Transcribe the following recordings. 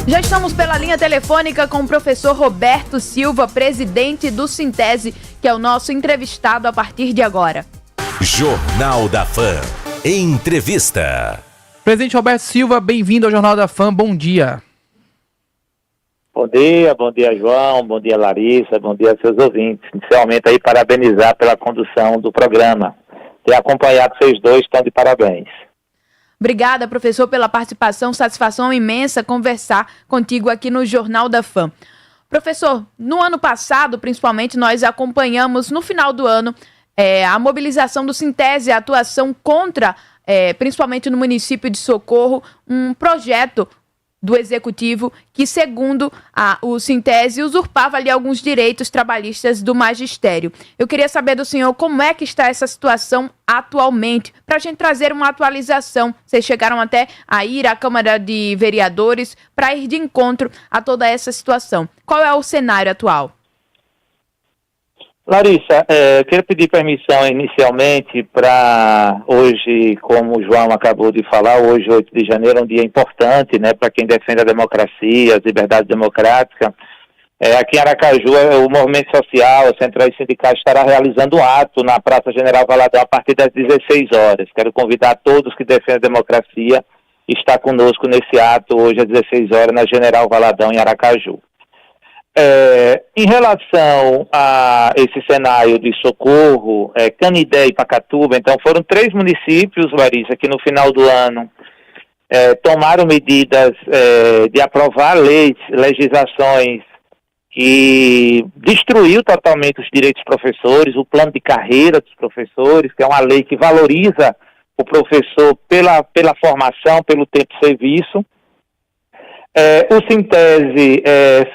Já estamos pela linha telefônica com o professor Roberto Silva, presidente do Sintese, que é o nosso entrevistado a partir de agora. Jornal da Fã. Entrevista. Presidente Roberto Silva, bem-vindo ao Jornal da Fã, bom dia. Bom dia João, bom dia Larissa, bom dia aos seus ouvintes. Inicialmente aí parabenizar pela condução do programa. Ter acompanhado vocês dois, estão de parabéns. Obrigada, professor, pela participação. Satisfação imensa conversar contigo aqui no Jornal da Fã. Professor, no ano passado, principalmente, nós acompanhamos, no final do ano, a mobilização do Sintese, a atuação contra, principalmente no município de Socorro, um projeto do Executivo que, segundo o Sintese, usurpava ali alguns direitos trabalhistas do magistério. Eu queria saber do senhor como é que está essa situação atualmente, para a gente trazer uma atualização. Vocês chegaram até a ir à Câmara de Vereadores para ir de encontro a toda essa situação. Qual é o cenário atual? Larissa, eu queria pedir permissão inicialmente para hoje, como o João acabou de falar, hoje, 8 de janeiro, é um dia importante, né, para quem defende a democracia, as liberdades democráticas. Aqui em Aracaju, o movimento social, as centrais sindicais estará realizando um ato na Praça General Valadão a partir das 16 horas. Quero convidar todos que defendem a democracia a estar conosco nesse ato hoje às 16 horas na General Valadão, em Aracaju. Em relação a esse cenário de Socorro, Canidé e Pacatuba, então foram 3 municípios, Larissa, que no final do ano tomaram medidas de aprovar legislações que destruiu totalmente os direitos dos professores, o plano de carreira dos professores, que é uma lei que valoriza o professor pela formação, pelo tempo de serviço. O Sintese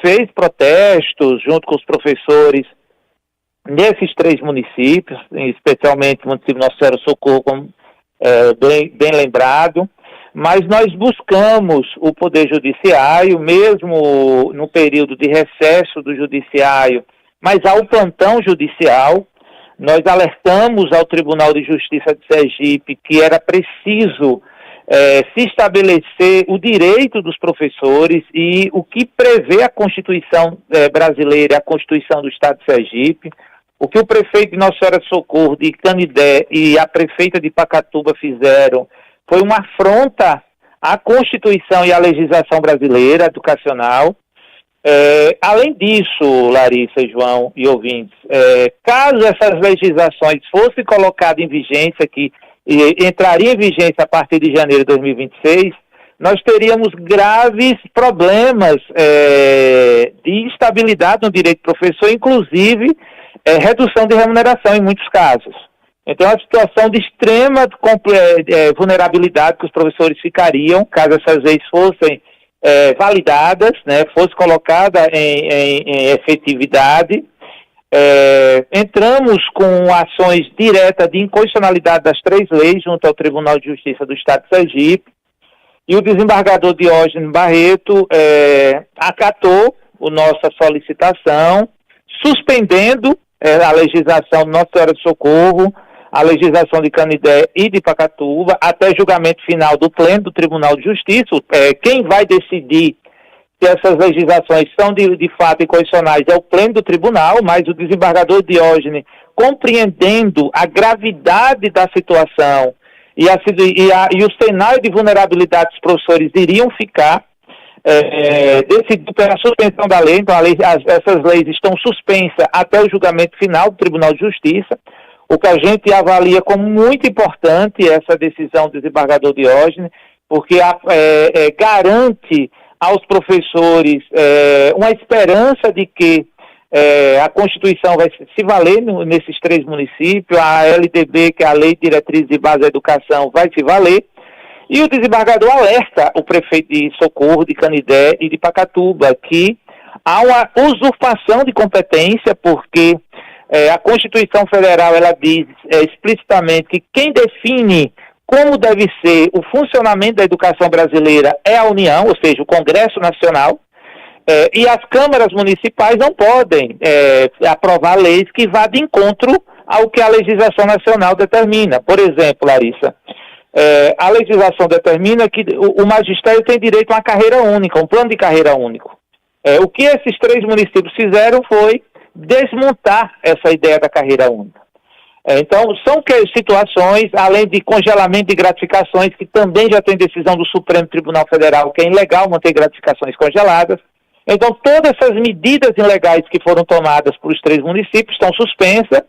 fez protestos junto com os professores nesses 3 municípios, especialmente o município Nossa Senhora do Socorro, como bem lembrado, mas nós buscamos o Poder Judiciário, mesmo no período de recesso do Judiciário, mas ao plantão judicial. Nós alertamos ao Tribunal de Justiça de Sergipe que era preciso se estabelecer o direito dos professores e o que prevê a Constituição brasileira e a Constituição do Estado de Sergipe. O que o prefeito de Nossa Senhora de Socorro, de Canidé, e a prefeita de Pacatuba fizeram foi uma afronta à Constituição e à legislação brasileira educacional. Além disso, Larissa, João e ouvintes, caso essas legislações fossem colocadas em vigência, que entraria em vigência a partir de janeiro de 2026, nós teríamos graves problemas de instabilidade no direito do professor, inclusive redução de remuneração em muitos casos. Então, é uma situação de extrema vulnerabilidade que os professores ficariam, caso essas leis fossem validadas, né, fosse colocada em efetividade. Entramos com ações diretas de inconstitucionalidade das 3 leis junto ao Tribunal de Justiça do Estado de Sergipe, e o desembargador Diógenes Barreto acatou a nossa solicitação, suspendendo a legislação de Nossa Senhora de Socorro, a legislação de Canidé e de Pacatuba, até julgamento final do Pleno do Tribunal de Justiça. Quem vai decidir se essas legislações são de fato inconstitucionais é o Pleno do Tribunal, mas o desembargador Diógenes, compreendendo a gravidade da situação e o cenário de vulnerabilidade dos professores iriam ficar, decidiu pela suspensão da lei. Então essas leis estão suspensas até o julgamento final do Tribunal de Justiça. O que a gente avalia como muito importante essa decisão do desembargador Diógenes, porque garante aos professores uma esperança de que a Constituição vai se valer nesses 3 municípios, a LDB, que é a Lei de Diretrizes de Base da Educação, vai se valer, e o desembargador alerta o prefeito de Socorro, de Canidé e de Pacatuba que há uma usurpação de competência, porque a Constituição Federal ela diz explicitamente que quem define como deve ser o funcionamento da educação brasileira é a União, ou seja, o Congresso Nacional, e as câmaras municipais não podem aprovar leis que vá de encontro ao que a legislação nacional determina. Por exemplo, Larissa, A legislação determina que o magistério tem direito a uma carreira única, um plano de carreira único. O que esses 3 municípios fizeram foi desmontar essa ideia da carreira única. Então, são situações, além de congelamento de gratificações, que também já tem decisão do Supremo Tribunal Federal, que é ilegal manter gratificações congeladas. Então, todas essas medidas ilegais que foram tomadas por os 3 municípios estão suspensas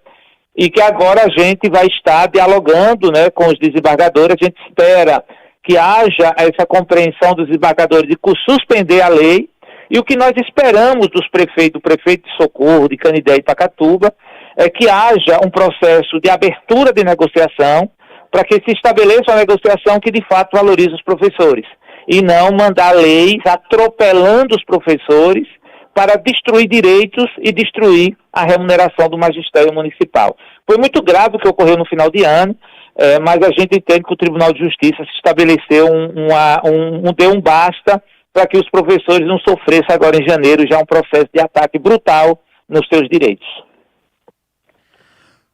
e que agora a gente vai estar dialogando, né, com os desembargadores. A gente espera que haja essa compreensão dos desembargadores de suspender a lei. E o que nós esperamos dos prefeitos, do prefeito de Socorro, de Canindé e Pacatuba, é que haja um processo de abertura de negociação para que se estabeleça uma negociação que de fato valorize os professores e não mandar leis atropelando os professores para destruir direitos e destruir a remuneração do magistério municipal. Foi muito grave o que ocorreu no final de ano, mas a gente entende que o Tribunal de Justiça se estabeleceu deu um basta para que os professores não sofressem agora em janeiro já um processo de ataque brutal nos seus direitos.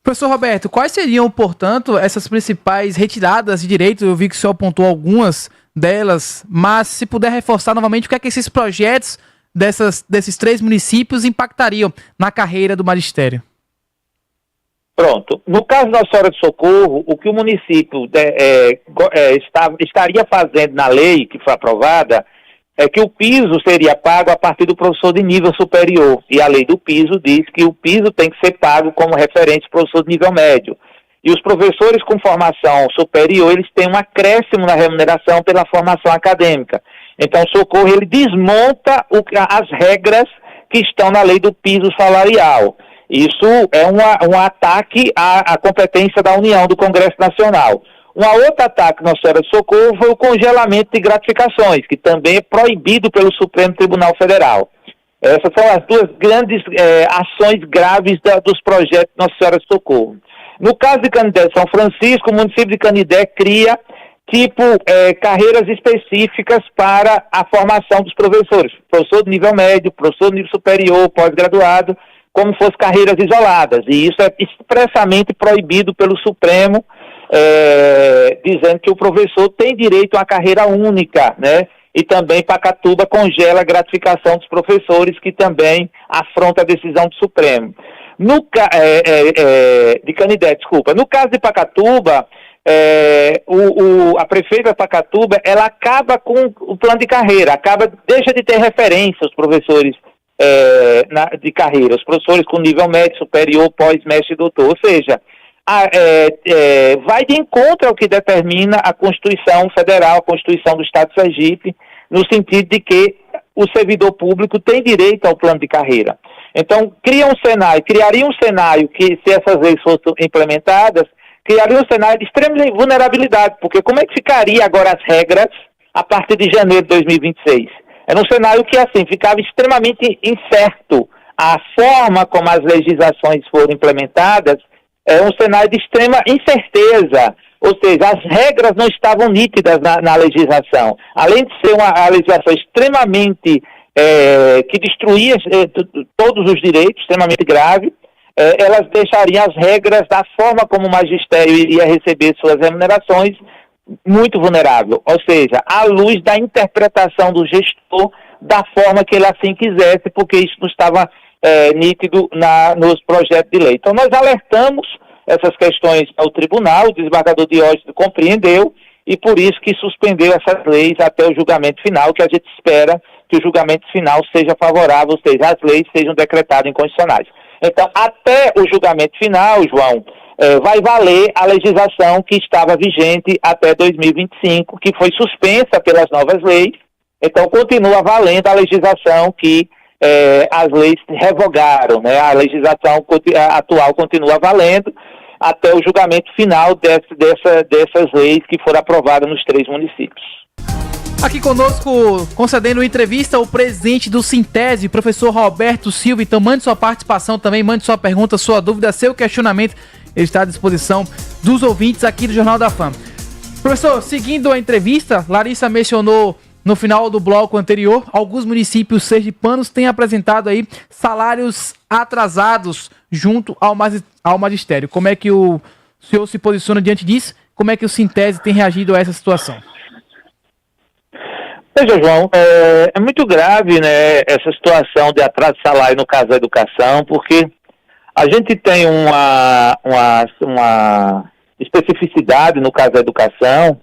Professor Roberto, quais seriam, portanto, essas principais retiradas de direitos? Eu vi que o senhor apontou algumas delas, mas se puder reforçar novamente, o que é que esses projetos desses 3 municípios impactariam na carreira do magistério? Pronto. No caso da Nossa Senhora de Socorro, o que o município estaria fazendo na lei que foi aprovada é que o piso seria pago a partir do professor de nível superior. E a lei do piso diz que o piso tem que ser pago como referente ao professor de nível médio. E os professores com formação superior, eles têm um acréscimo na remuneração pela formação acadêmica. Então, o Socorro, ele desmonta as regras que estão na lei do piso salarial. Isso é um ataque à competência da União, do Congresso Nacional. Um outro ataque na Nossa Senhora de Socorro foi o congelamento de gratificações, que também é proibido pelo Supremo Tribunal Federal. Essas são as 2 grandes ações graves dos projetos Nossa Senhora de Socorro. No caso de Canindé e São Francisco, o município de Canindé cria carreiras específicas para a formação dos professores. Professor de nível médio, professor de nível superior, pós-graduado, como fossem carreiras isoladas. E isso é expressamente proibido pelo Supremo, dizendo que o professor tem direito a uma carreira única, né? E também Pacatuba congela a gratificação dos professores, que também afronta a decisão do Supremo. De Canindé, desculpa. No caso de Pacatuba, a prefeita de Pacatuba, ela acaba com o plano de carreira, deixa de ter referência aos professores de carreira, os professores com nível médio, superior, pós-mestre e doutor, ou seja, vai de encontro ao que determina a Constituição Federal, a Constituição do Estado de Sergipe, no sentido de que o servidor público tem direito ao plano de carreira. Então, criaria um cenário que, se essas leis fossem implementadas, criaria um cenário de extrema vulnerabilidade, porque como é que ficaria agora as regras a partir de janeiro de 2026? Era um cenário que, assim, ficava extremamente incerto. A forma como as legislações foram implementadas é um cenário de extrema incerteza, ou seja, as regras não estavam nítidas na legislação. Além de ser uma legislação extremamente, que destruía todos os direitos, extremamente grave, elas deixariam as regras da forma como o magistério iria receber suas remunerações muito vulnerável, ou seja, à luz da interpretação do gestor da forma que ele assim quisesse, porque isso não estava nítido nos projetos de lei. Então nós alertamos essas questões ao tribunal, o desembargador Diógenes compreendeu e por isso que suspendeu essas leis até o julgamento final, que a gente espera que o julgamento final seja favorável, ou seja, as leis sejam decretadas inconstitucionais. Então, até o julgamento final, João, vai valer a legislação que estava vigente até 2025, que foi suspensa pelas novas leis. Então, continua valendo a legislação que as leis revogaram, né? A legislação atual continua valendo até o julgamento final dessas leis que foram aprovadas nos 3 municípios. Aqui conosco, concedendo entrevista, o presidente do Sintese, professor Roberto Silva. Então mande sua participação também, mande sua pergunta, sua dúvida, seu questionamento. Ele está à disposição dos ouvintes aqui do Jornal da Fã. Professor, seguindo a entrevista, Larissa mencionou no final do bloco anterior, alguns municípios sergipanos têm apresentado aí salários atrasados junto ao magistério. Como é que o senhor se posiciona diante disso? Como é que o Sintese tem reagido a essa situação? Veja, João, é muito grave, né, essa situação de atraso de salário no caso da educação, porque a gente tem uma especificidade no caso da educação,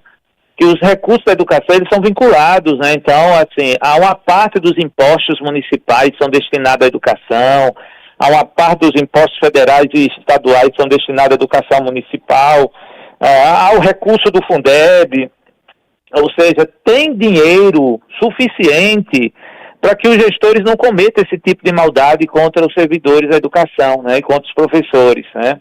que os recursos da educação eles são vinculados, né? Então, assim, há uma parte dos impostos municipais que são destinados à educação, há uma parte dos impostos federais e estaduais que são destinados à educação municipal, há o recurso do Fundeb, ou seja, tem dinheiro suficiente para que os gestores não cometam esse tipo de maldade contra os servidores da educação, né, e contra os professores, né.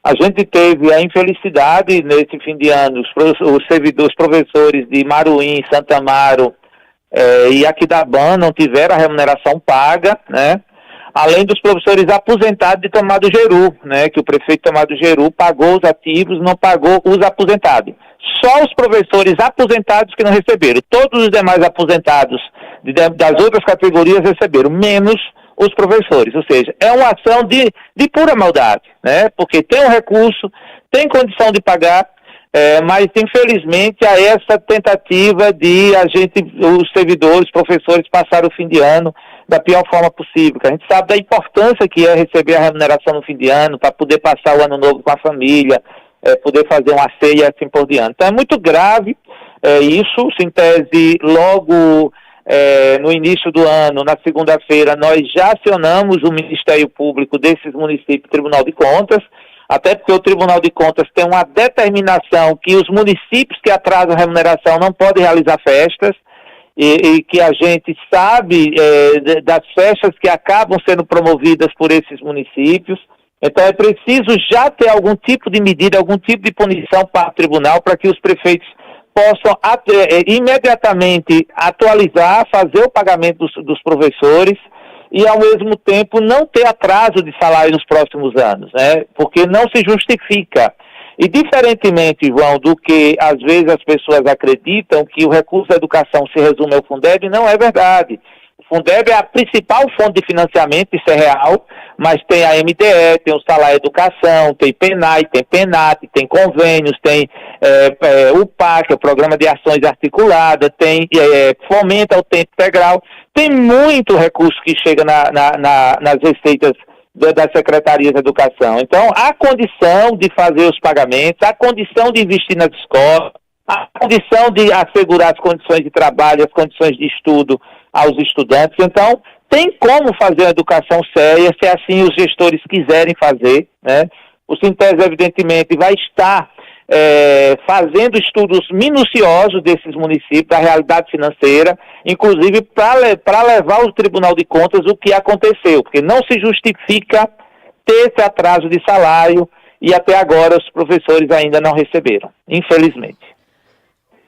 A gente teve a infelicidade nesse fim de ano, os professores de Maruim, Santo Amaro e Aquidauana não tiveram a remuneração paga, né, além dos professores aposentados de Tomado Geru, né, que o prefeito Tomado Geru pagou os ativos, não pagou os aposentados. Só os professores aposentados que não receberam. Todos os demais aposentados das outras categorias receberam, menos os professores. Ou seja, é uma ação de pura maldade, né? Porque tem um recurso, tem condição de pagar, mas infelizmente há essa tentativa de os servidores, os professores passarem o fim de ano da pior forma possível. A gente sabe da importância que é receber a remuneração no fim de ano, para poder passar o ano novo com a família, poder fazer uma ceia e assim por diante. Então é muito grave isso. O Sintese, logo no início do ano, na segunda-feira, nós já acionamos o Ministério Público desses municípios, o Tribunal de Contas, até porque o Tribunal de Contas tem uma determinação que os municípios que atrasam a remuneração não podem realizar festas, e que a gente sabe das festas que acabam sendo promovidas por esses municípios. Então é preciso já ter algum tipo de medida, algum tipo de punição para o tribunal, para que os prefeitos possam imediatamente atualizar, fazer o pagamento dos professores e, ao mesmo tempo, não ter atraso de salário nos próximos anos, né? Porque não se justifica. E, diferentemente, João, do que às vezes as pessoas acreditam que o recurso da educação se resume ao Fundeb, não é verdade. O Fundeb é a principal fonte de financiamento, isso é real, mas tem a MDE, tem o Salário Educação, tem PENAI, tem PENAT, tem convênios, tem o PAC, o Programa de Ações Articuladas, tem Fomenta o Tempo Integral, tem muito recurso que chega nas receitas das secretarias de educação. Então, há condição de fazer os pagamentos, há condição de investir nas escolas, há condição de assegurar as condições de trabalho, as condições de estudo aos estudantes. Então, tem como fazer a educação séria, se assim os gestores quiserem fazer, né? O Sintese, evidentemente, vai estar fazendo estudos minuciosos desses municípios, da realidade financeira, inclusive para levar ao Tribunal de Contas o que aconteceu, porque não se justifica ter esse atraso de salário e até agora os professores ainda não receberam, infelizmente.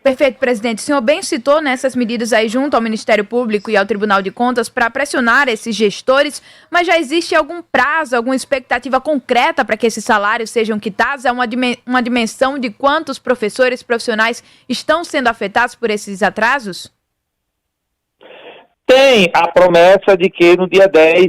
Perfeito, presidente. O senhor bem citou nessas medidas aí junto ao Ministério Público e ao Tribunal de Contas para pressionar esses gestores, mas já existe algum prazo, alguma expectativa concreta para que esses salários sejam quitados? É uma dimensão de quantos professores profissionais estão sendo afetados por esses atrasos? Tem a promessa de que no dia 10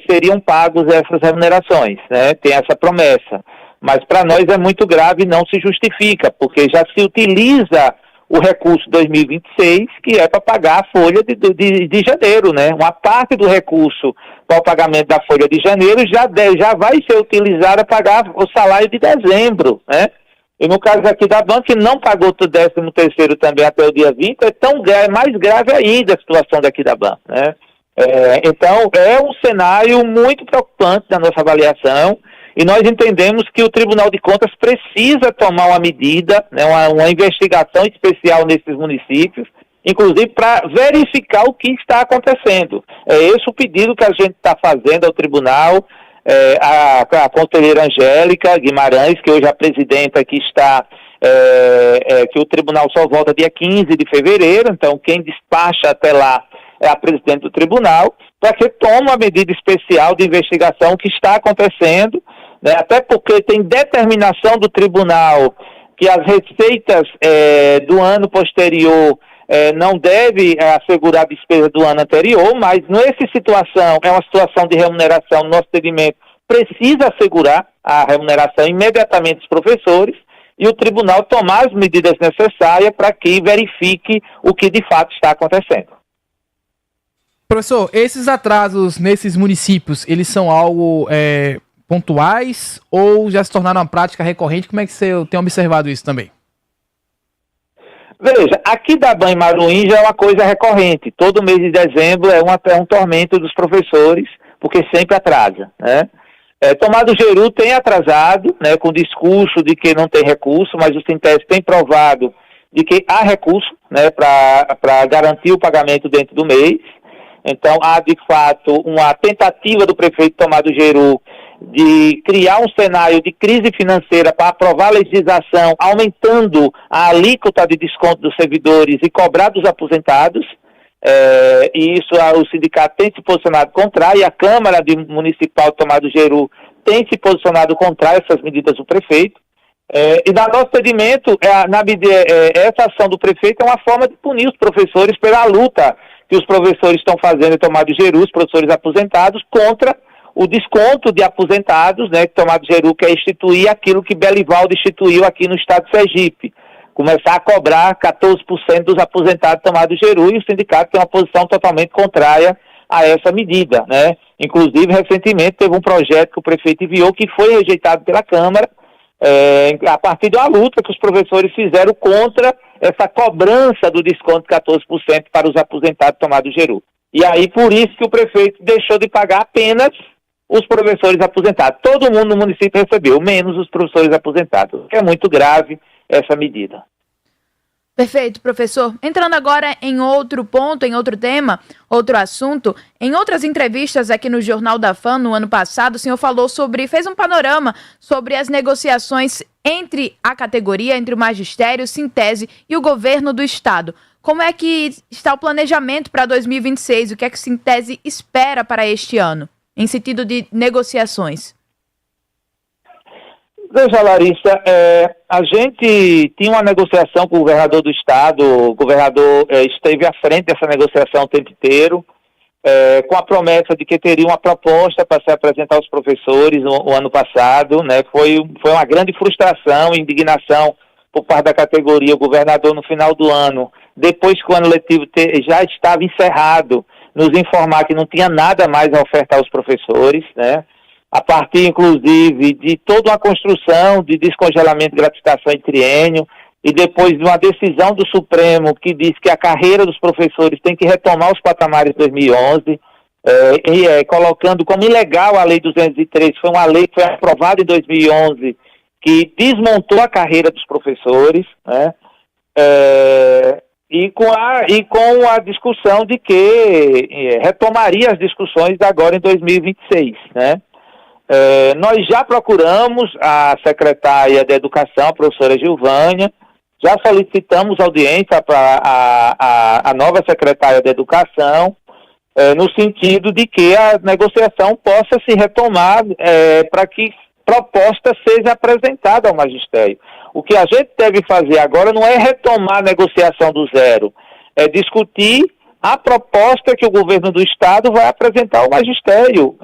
seriam pagos essas remunerações, né? Tem essa promessa. Mas para nós é muito grave e não se justifica, porque já se utiliza o recurso 2026, que é para pagar a folha de janeiro, né? Uma parte do recurso para o pagamento da folha de janeiro já vai ser utilizada para pagar o salário de dezembro, né? E no caso aqui da banca, que não pagou o 13º também até o dia 20, é mais grave ainda a situação daqui da banca, né? Então, é um cenário muito preocupante da nossa avaliação. E nós entendemos que o Tribunal de Contas precisa tomar uma medida, né, uma investigação especial nesses municípios, inclusive para verificar o que está acontecendo. É esse o pedido que a gente está fazendo ao Tribunal. A conselheira Angélica Guimarães, que hoje é a presidenta, que está, que o Tribunal só volta dia 15 de fevereiro, então quem despacha até lá é a presidente do Tribunal, para que tome uma medida especial de investigação que está acontecendo, né, até porque tem determinação do Tribunal que as receitas do ano posterior não deve assegurar a despesa do ano anterior, mas nessa situação, é uma situação de remuneração, no nosso segmento precisa assegurar a remuneração imediatamente dos professores, e o tribunal tomar as medidas necessárias para que verifique o que de fato está acontecendo. Professor, esses atrasos nesses municípios, eles são algo pontuais ou já se tornaram uma prática recorrente? Como é que você tem observado isso também? Veja, aqui da Banho Maruim já é uma coisa recorrente. Todo mês de dezembro é um tormento dos professores, porque sempre atrasa, né? Tomado Jeru tem atrasado, né, com o discurso de que não tem recurso, mas o Sintese tem provado de que há recurso, né, para garantir o pagamento dentro do mês. Então, há, de fato, uma tentativa do prefeito Tomado Jeru de criar um cenário de crise financeira para aprovar a legislação, aumentando a alíquota de desconto dos servidores e cobrar dos aposentados. E isso o sindicato tem se posicionado contra, e a Câmara Municipal de Tomado Jeru tem se posicionado contra essas medidas do prefeito. E no nosso entendimento, essa ação do prefeito é uma forma de punir os professores pela luta que os professores estão fazendo em Tomado Jeru, os professores aposentados, contra o desconto de aposentados, né, que Tomado Jeru quer instituir aquilo que Belivaldo instituiu aqui no estado de Sergipe, começar a cobrar 14% dos aposentados de Tomado Jeru, e o sindicato tem uma posição totalmente contrária a essa medida, né? Inclusive, recentemente teve um projeto que o prefeito enviou que foi rejeitado pela Câmara, a partir de uma luta que os professores fizeram contra essa cobrança do desconto de 14% para os aposentados de Tomado Jeru. E aí, por isso que o prefeito deixou de pagar apenas os professores aposentados. Todo mundo no município recebeu, menos os professores aposentados. É muito grave essa medida. Perfeito, professor. Entrando agora em outro ponto, em outro tema, outro assunto, em outras entrevistas aqui no Jornal da Fã, no ano passado, o senhor fez um panorama sobre as negociações entre a categoria, entre o magistério, o Sintese e o governo do estado. Como é que está o planejamento para 2026? O que é que o Sintese espera para este ano, em sentido de negociações? Veja, Larissa, a gente tinha uma negociação com o governador do estado, o governador esteve à frente dessa negociação o tempo inteiro, com a promessa de que teria uma proposta para se apresentar aos professores no ano passado, né? Foi uma grande frustração e indignação por parte da categoria, o governador no final do ano, depois que o ano letivo já estava encerrado, nos informar que não tinha nada mais a ofertar aos professores, né? A partir, inclusive, de toda uma construção de descongelamento de gratificação em triênio, e depois de uma decisão do Supremo que diz que a carreira dos professores tem que retomar os patamares de 2011, colocando como ilegal a Lei 203, que foi uma lei que foi aprovada em 2011, que desmontou a carreira dos professores, né? E com a discussão de que retomaria as discussões agora em 2026, né? Nós já procuramos a secretária de Educação, a professora Gilvânia, já solicitamos audiência para a nova secretária de Educação, no sentido de que a negociação possa se retomar para que proposta seja apresentada ao magistério. O que a gente deve fazer agora não é retomar a negociação do zero, é discutir a proposta que o governo do estado vai apresentar ao magistério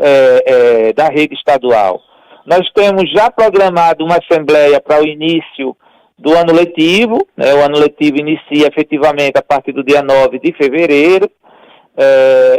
da rede estadual. Nós temos já programado uma assembleia para o início do ano letivo, né? O ano letivo inicia efetivamente a partir do dia 9 de fevereiro,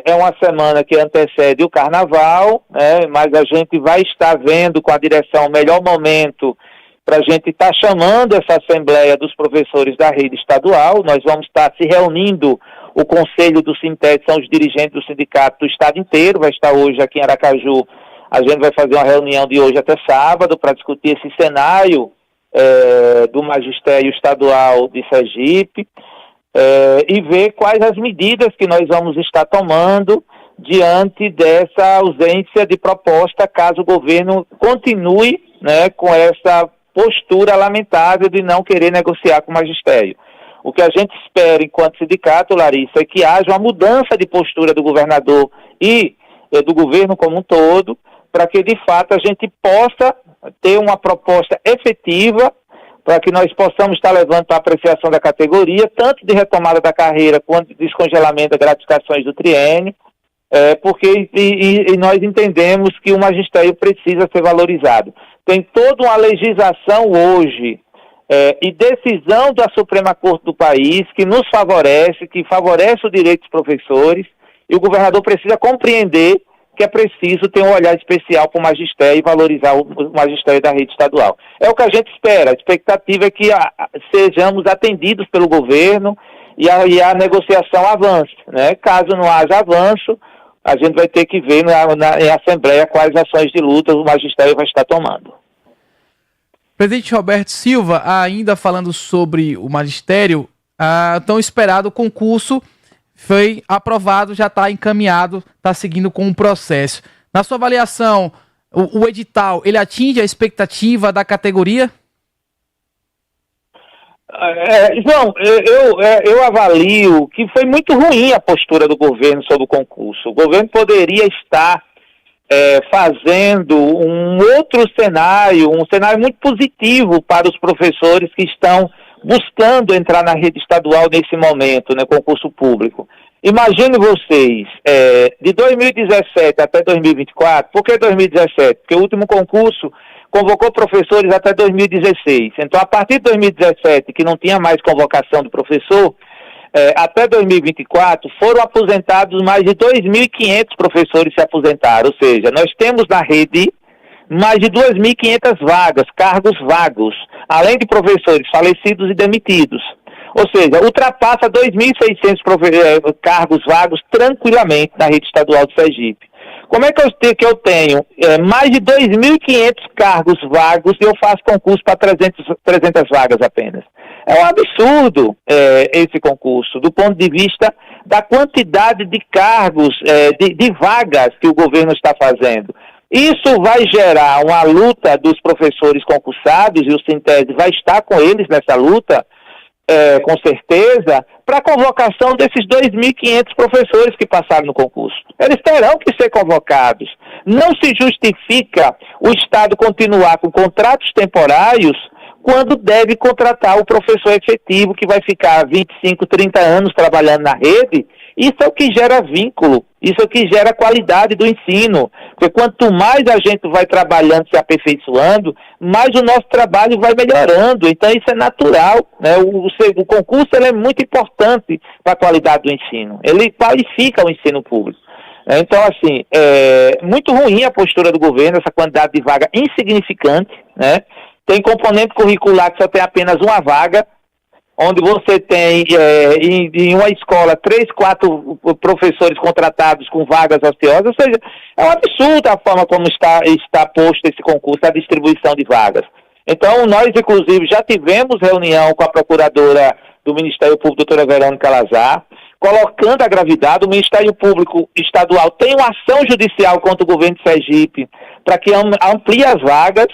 é uma semana que antecede o carnaval, né? Mas a gente vai estar vendo com a direção o melhor momento para a gente estar chamando essa assembleia dos professores da rede estadual. Nós vamos estar se reunindo. O conselho do Sintese são os dirigentes do sindicato do estado inteiro, vai estar hoje aqui em Aracaju. A gente vai fazer uma reunião de hoje até sábado para discutir esse cenário do magistério estadual de Sergipe e ver quais as medidas que nós vamos estar tomando diante dessa ausência de proposta, caso o governo continue, né, com essa postura lamentável de não querer negociar com o magistério. O que a gente espera enquanto sindicato, Larissa, é que haja uma mudança de postura do governador e do governo como um todo, para que de fato a gente possa ter uma proposta efetiva, para que nós possamos estar levando para a apreciação da categoria, tanto de retomada da carreira quanto de descongelamento das gratificações do triênio, porque nós entendemos que o magistério precisa ser valorizado. Tem toda uma legislação hoje e decisão da Suprema Corte do país que nos favorece, que favorece o direito dos professores, e o governador precisa compreender que é preciso ter um olhar especial para o magistério e valorizar o magistério da rede estadual. É o que a gente espera. A expectativa é que sejamos atendidos pelo governo e a negociação avance, né? Caso não haja avanço, a gente vai ter que ver em Assembleia quais ações de luta o magistério vai estar tomando. Presidente Roberto Silva, ainda falando sobre o magistério, tão esperado concurso foi aprovado, já está encaminhado, está seguindo com um processo. Na sua avaliação, o edital, ele atinge a expectativa da categoria? João, eu avalio que foi muito ruim a postura do governo sobre o concurso. O governo poderia estar fazendo um outro cenário, um cenário muito positivo para os professores que estão buscando entrar na rede estadual nesse momento, né, concurso público. Imagine vocês, de 2017 até 2024, por que 2017? Porque o último concurso convocou professores até 2016. Então, a partir de 2017, que não tinha mais convocação do professor, até 2024, foram aposentados mais de 2.500 professores se aposentaram. Ou seja, nós temos na rede mais de 2.500 vagas, cargos vagos, além de professores falecidos e demitidos. Ou seja, ultrapassa 2.600 cargos vagos tranquilamente na rede estadual de Sergipe. Como é que eu tenho mais de 2.500 cargos vagos e eu faço concurso para 300 vagas apenas? É um absurdo esse concurso, do ponto de vista da quantidade de cargos, de vagas que o governo está fazendo. Isso vai gerar uma luta dos professores concursados, e o Sintese vai estar com eles nessa luta, com certeza, para a convocação desses 2.500 professores que passaram no concurso. Eles terão que ser convocados. Não se justifica o Estado continuar com contratos temporários quando deve contratar o professor efetivo que vai ficar 25, 30 anos trabalhando na rede. Isso é o que gera vínculo, isso é o que gera qualidade do ensino. Porque quanto mais a gente vai trabalhando, se aperfeiçoando, mais o nosso trabalho vai melhorando. Então isso é natural, né? O concurso ele é muito importante para a qualidade do ensino. Ele qualifica o ensino público. Então, assim, muito ruim a postura do governo, essa quantidade de vaga insignificante, né? Tem componente curricular que só tem apenas uma vaga, onde você tem em uma escola 3, 4 professores contratados com vagas ociosas. Ou seja, é um absurdo a forma como está posto esse concurso, a distribuição de vagas. Então, nós, inclusive, já tivemos reunião com a procuradora do Ministério Público, doutora Verônica Lazar, colocando a gravidade. O Ministério Público Estadual tem uma ação judicial contra o governo de Sergipe para que amplie as vagas.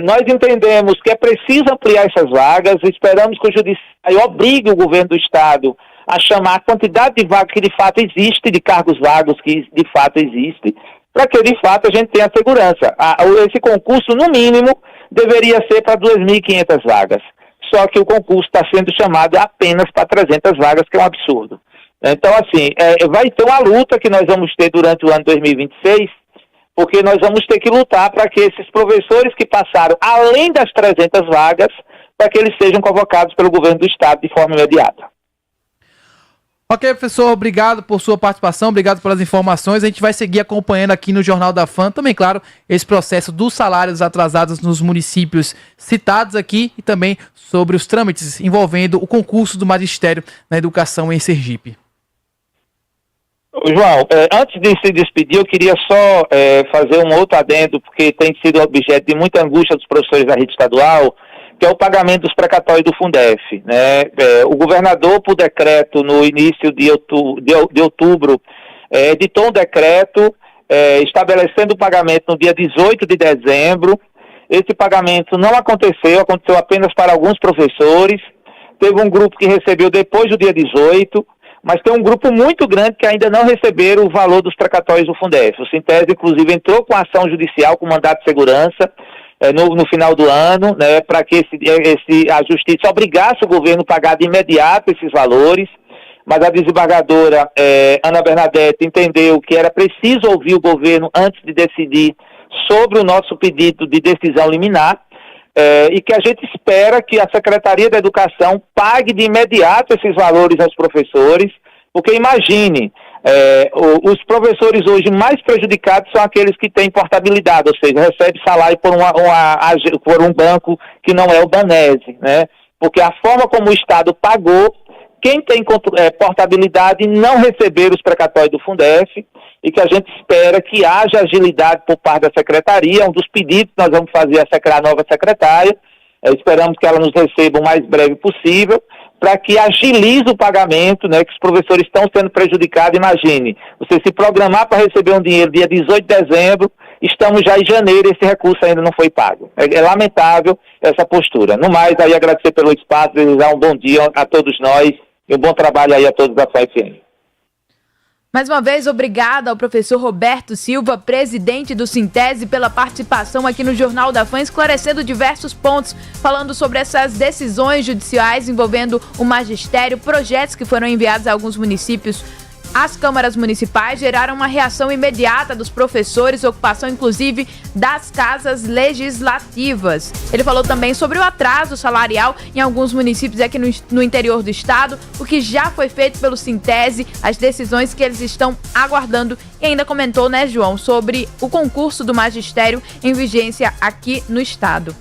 Nós entendemos que é preciso ampliar essas vagas, esperamos que o Judiciário obrigue o governo do Estado a chamar a quantidade de vagas que de fato existe, de cargos vagos que de fato existe, para que de fato a gente tenha segurança. Esse concurso, no mínimo, deveria ser para 2.500 vagas, só que o concurso está sendo chamado apenas para 300 vagas, que é um absurdo. Então, assim, vai ter uma luta que nós vamos ter durante o ano 2026, porque nós vamos ter que lutar para que esses professores que passaram além das 300 vagas, para que eles sejam convocados pelo governo do Estado de forma imediata. Ok, professor, obrigado por sua participação, obrigado pelas informações. A gente vai seguir acompanhando aqui no Jornal da FAM, também, claro, esse processo dos salários atrasados nos municípios citados aqui e também sobre os trâmites envolvendo o concurso do magistério na educação em Sergipe. João, antes de se despedir, eu queria só fazer um outro adendo, porque tem sido objeto de muita angústia dos professores da rede estadual, que é o pagamento dos precatórios do Fundef, né? O governador, por decreto, no início de outubro, editou um decreto estabelecendo o pagamento no dia 18 de dezembro. Esse pagamento não aconteceu apenas para alguns professores. Teve um grupo que recebeu depois do dia 18, mas tem um grupo muito grande que ainda não receberam o valor dos precatórios do Fundef. O Sintese, inclusive, entrou com ação judicial, com mandato de segurança, no final do ano, né, para que a Justiça obrigasse o governo a pagar de imediato esses valores, mas a desembargadora Ana Bernadette entendeu que era preciso ouvir o governo antes de decidir sobre o nosso pedido de decisão liminar. e que a gente espera que a Secretaria da Educação pague de imediato esses valores aos professores, porque imagine, os professores hoje mais prejudicados são aqueles que têm portabilidade, ou seja, recebem salário por um banco que não é o Banese, né? Porque a forma como o Estado pagou, quem tem portabilidade não receber os precatórios do Fundef, e que a gente espera que haja agilidade por parte da Secretaria. Um dos pedidos que nós vamos fazer a nova secretária, esperamos que ela nos receba o mais breve possível, para que agilize o pagamento, né, que os professores estão sendo prejudicados. Imagine, você se programar para receber um dinheiro dia 18 de dezembro, estamos já em janeiro e esse recurso ainda não foi pago. É lamentável essa postura. No mais, aí agradecer pelo espaço, desejar um bom dia a todos nós e um bom trabalho aí a todos da FAFN. Mais uma vez, obrigada ao professor Roberto Silva, presidente do Sintese, pela participação aqui no Jornal da Fã, esclarecendo diversos pontos, falando sobre essas decisões judiciais envolvendo o magistério, projetos que foram enviados a alguns municípios. As câmaras municipais geraram uma reação imediata dos professores, ocupação inclusive das casas legislativas. Ele falou também sobre o atraso salarial em alguns municípios aqui no interior do estado, o que já foi feito pelo Sintese, as decisões que eles estão aguardando, e ainda comentou, né, João, sobre o concurso do magistério em vigência aqui no estado.